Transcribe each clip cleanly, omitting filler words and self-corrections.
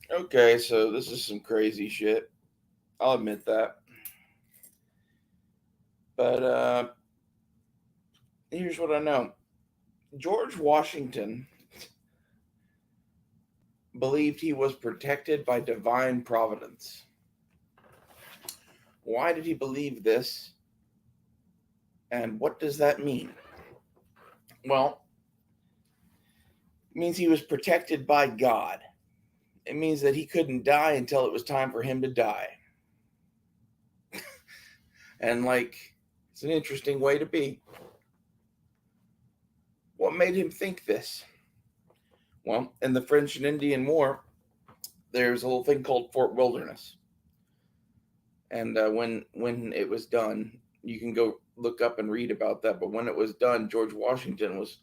Okay, so this is some crazy shit. I'll admit that. But here's what I know. George Washington believed he was protected by divine providence. Why did he believe this? And what does that mean? Well, it means he was protected by God. It means that he couldn't die until it was time for him to die. And, it's an interesting way to be. What made him think this? Well, in the French and Indian War, there's a little thing called Fort Wilderness. And when it was done, you can go look up and read about that. But when it was done, George Washington was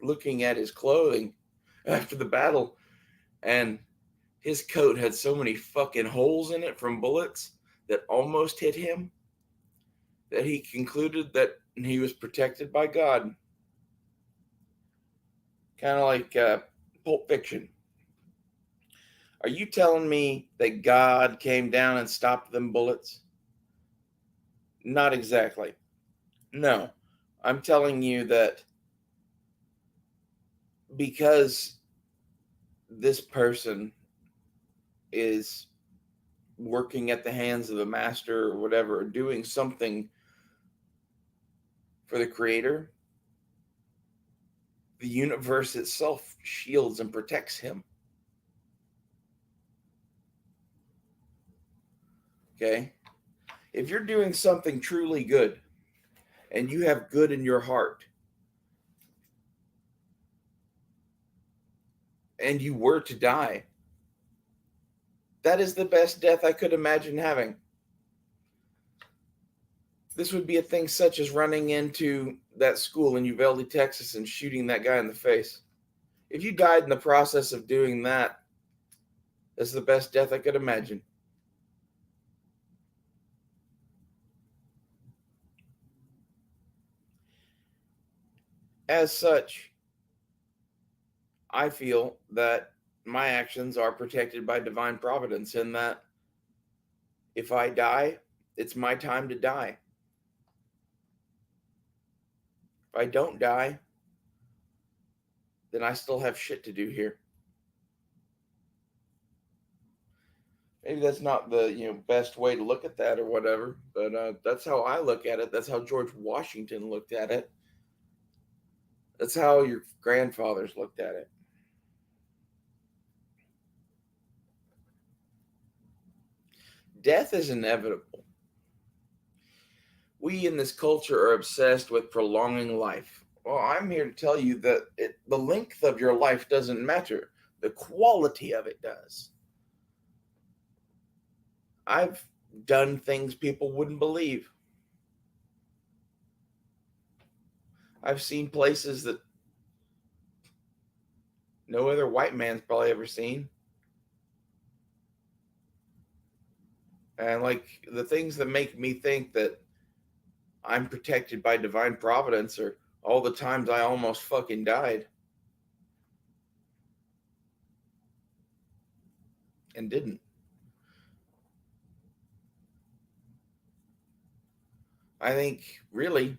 looking at his clothing after the battle, and his coat had so many fucking holes in it from bullets that almost hit him that he concluded that he was protected by God. Kind of like Pulp Fiction. Are you telling me that God came down and stopped them bullets? Not exactly. No. I'm telling you that because this person is working at the hands of the master or whatever, doing something for the creator, the universe itself shields and protects him. Okay? If you're doing something truly good and you have good in your heart and you were to die, that is the best death I could imagine having. This would be a thing such as running into that school in Uvalde, Texas, and shooting that guy in the face. If you died in the process of doing that, that's the best death I could imagine. As such, I feel that my actions are protected by divine providence in that if I die, it's my time to die. If I don't die, then I still have shit to do here. Maybe that's not the best way to look at that or whatever, but that's how I look at it. That's how George Washington looked at it. That's how your grandfathers looked at it. Death is inevitable. We in this culture are obsessed with prolonging life. Well, I'm here to tell you that the length of your life doesn't matter, the quality of it does. I've done things people wouldn't believe. I've seen places that no other white man's probably ever seen. And the things that make me think that I'm protected by divine providence are all the times I almost fucking died and didn't. I think really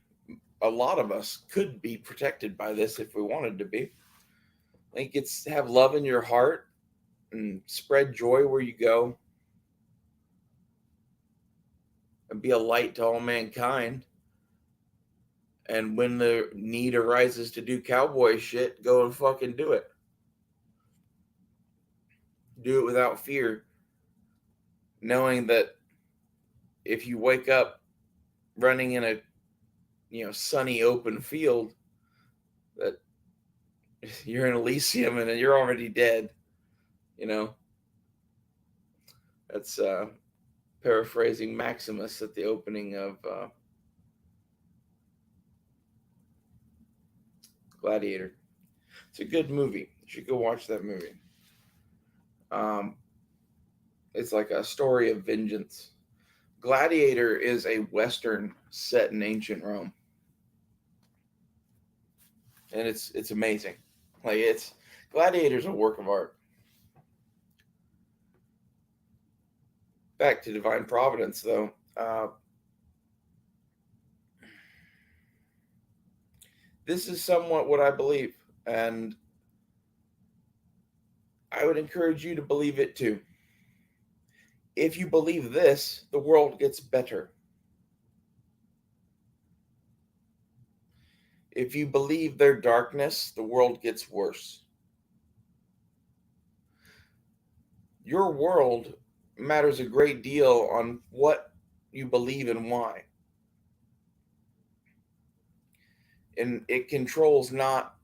a lot of us could be protected by this if we wanted to be. I think it's have love in your heart and spread joy where you go and be a light to all mankind. And when the need arises to do cowboy shit, go and fucking do it. Do it without fear, knowing that if you wake up running in a sunny open field, that you're in Elysium and you're already dead. You know, that's paraphrasing Maximus at the opening of Gladiator. It's a good movie. You should go watch that movie. Um, it's like a story of vengeance. Gladiator is a western set in ancient Rome, and it's amazing. It's Gladiator's a work of art. Back to divine providence, though. This is somewhat what I believe, and I would encourage you to believe it too. If you believe this, the world gets better. If you believe their darkness, the world gets worse. Your world matters a great deal on what you believe and why. And it controls not,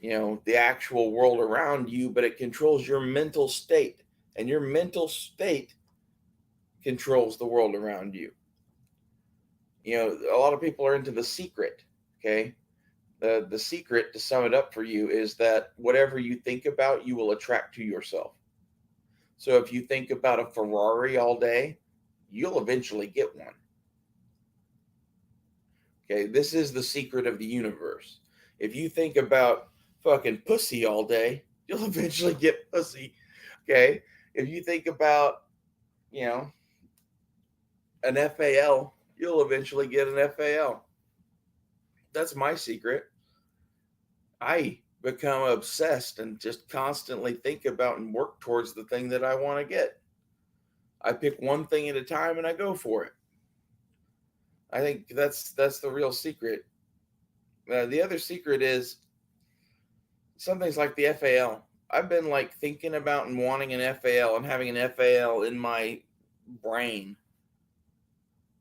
the actual world around you, but it controls your mental state. And your mental state controls the world around you. A lot of people are into The Secret, okay? The secret, to sum it up for you, is that whatever you think about, you will attract to yourself. So if you think about a Ferrari all day, you'll eventually get one. Okay, this is the secret of the universe. If you think about fucking pussy all day, you'll eventually get pussy. Okay, if you think about, you know, an FAL, you'll eventually get an FAL. That's my secret. I become obsessed and just constantly think about and work towards the thing that I want to get. I pick one thing at a time and I go for it. I think that's the real secret. The other secret is some things like the FAL. I've been like thinking about and wanting an FAL and having an FAL in my brain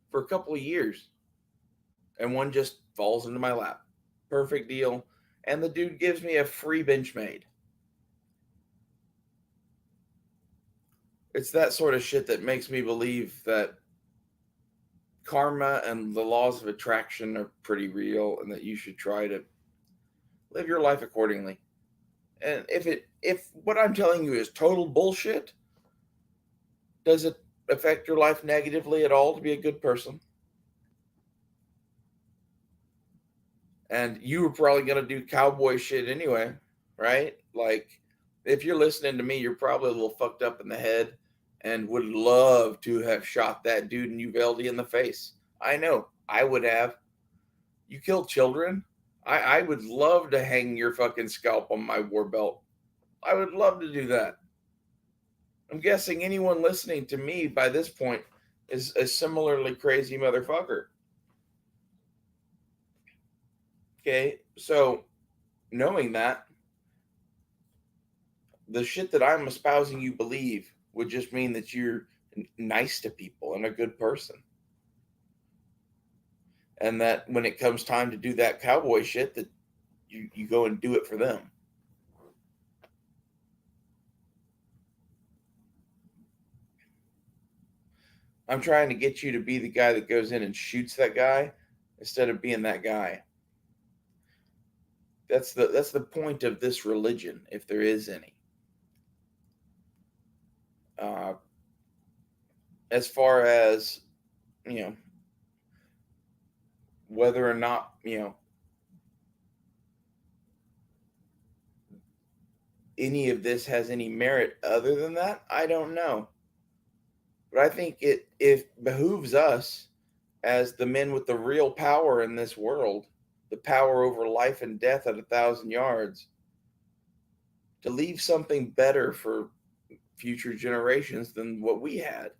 for a couple of years, and one just falls into my lap. Perfect deal. And the dude gives me a free Benchmade. It's that sort of shit that makes me believe that karma and the laws of attraction are pretty real, and that you should try to live your life accordingly. And if what I'm telling you is total bullshit, does it affect your life negatively at all to be a good person? And you were probably going to do cowboy shit anyway, right? Like, if you're listening to me, you're probably a little fucked up in the head and would love to have shot that dude in Uvalde in the face. I know, I would have. You killed children. I would love to hang your fucking scalp on my war belt. I would love to do that. I'm guessing anyone listening to me by this point is a similarly crazy motherfucker. Okay, so knowing that, the shit that I'm espousing you believe would just mean that you're nice to people and a good person. And that when it comes time to do that cowboy shit, that you go and do it for them. I'm trying to get you to be the guy that goes in and shoots that guy instead of being that guy. That's the point of this religion, if there is any. Uh, as far as, you know, whether or not, any of this has any merit other than that, I don't know. But I think it behooves us as the men with the real power in this world, the power over life and death at 1,000 yards, to leave something better for future generations than what we had.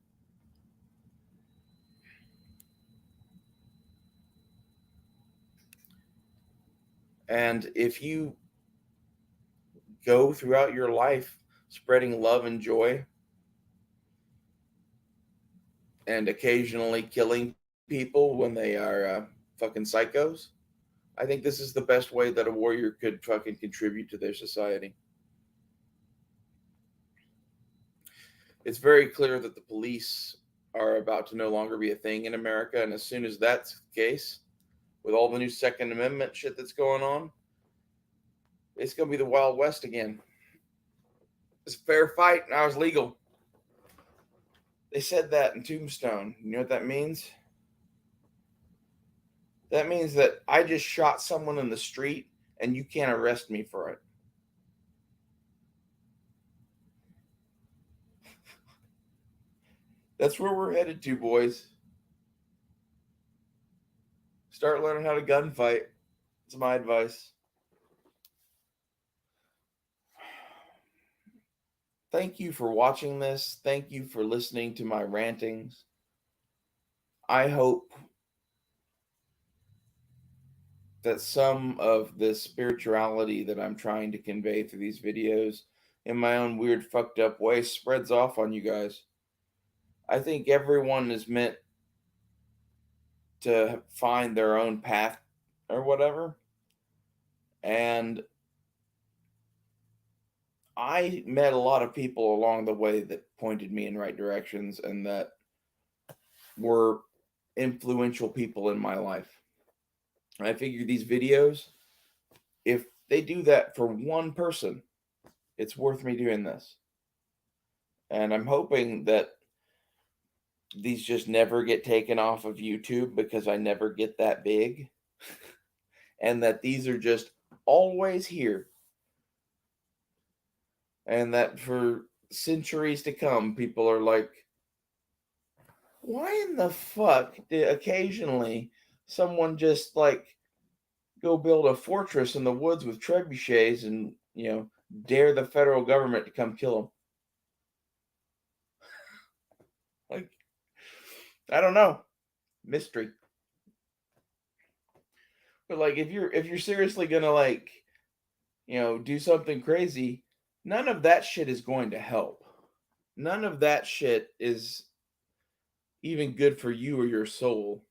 And if you go throughout your life spreading love and joy and occasionally killing people when they are fucking psychos, I think this is the best way that a warrior could fucking contribute to their society. It's very clear that the police are about to no longer be a thing in America. And as soon as that's the case, with all the new Second Amendment shit that's going on, it's going to be the Wild West again. It's a fair fight. Now it's legal. They said that in Tombstone. You know what that means? That means that I just shot someone in the street and you can't arrest me for it. That's where we're headed to, boys. Start learning how to gunfight. It's my advice. Thank you for watching this. Thank you for listening to my rantings. I hope that some of the spirituality that I'm trying to convey through these videos in my own weird, fucked up way spreads off on you guys. I think everyone is meant to find their own path or whatever. And I met a lot of people along the way that pointed me in right directions and that were influential people in my life. And I figure these videos, if they do that for one person, it's worth me doing this. And I'm hoping that these just never get taken off of YouTube because I never get that big. And that these are just always here. And that for centuries to come, people are like, why in the fuck did occasionally someone just like go build a fortress in the woods with trebuchets and, dare the federal government to come kill them? Like, I don't know. Mystery. But like if you're seriously gonna like, do something crazy, none of that shit is going to help. None of that shit is even good for you or your soul.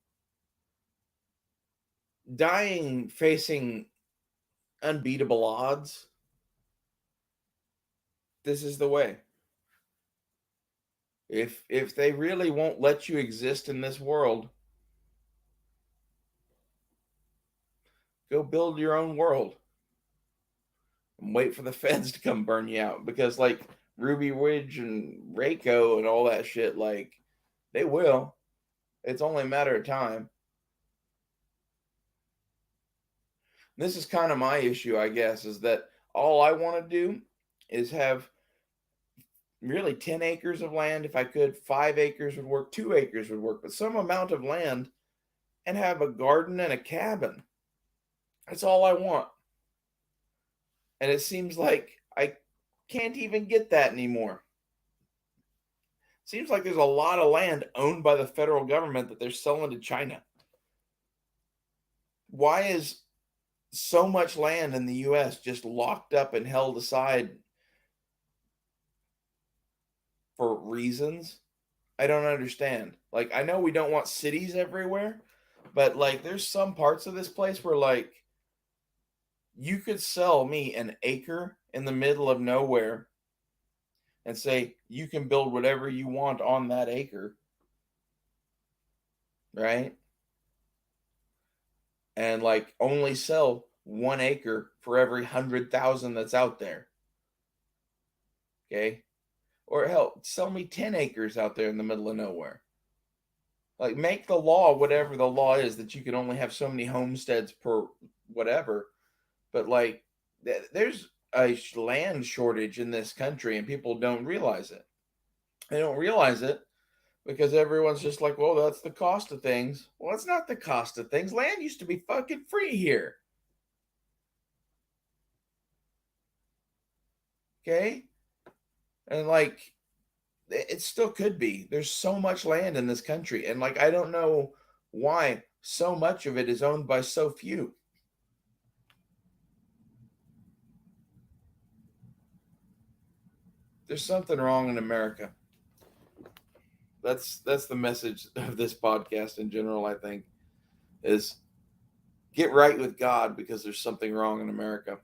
Dying facing unbeatable odds, this is the way. If they really won't let you exist in this world, go build your own world and wait for the feds to come burn you out. Because like Ruby Ridge and Rayco and all that shit, like they will. It's only a matter of time. This is kind of my issue, I guess, is that all I want to do is have really 10 acres of land. If I could, 5 acres would work, 2 acres would work, but some amount of land and have a garden and a cabin. That's all I want. And it seems like I can't even get that anymore. Seems like there's a lot of land owned by the federal government that they're selling to China. Why is so much land in the US just locked up and held aside for reasons I don't understand? Like, I know we don't want cities everywhere, but like there's some parts of this place where like you could sell me an acre in the middle of nowhere and say you can build whatever you want on that acre, right? And like only sell 1 acre for every 100,000 that's out there. Okay. Or hell, sell me 10 acres out there in the middle of nowhere. Like, make the law whatever the law is that you can only have so many homesteads per whatever. But like, there's a land shortage in this country and people don't realize it. They don't realize it because everyone's just like, well, that's the cost of things. Well, it's not the cost of things. Land used to be fucking free here. Okay. And like, it still could be. There's so much land in this country. And like, I don't know why so much of it is owned by so few. There's something wrong in America. That's the message of this podcast in general, I think, is get right with God because there's something wrong in America.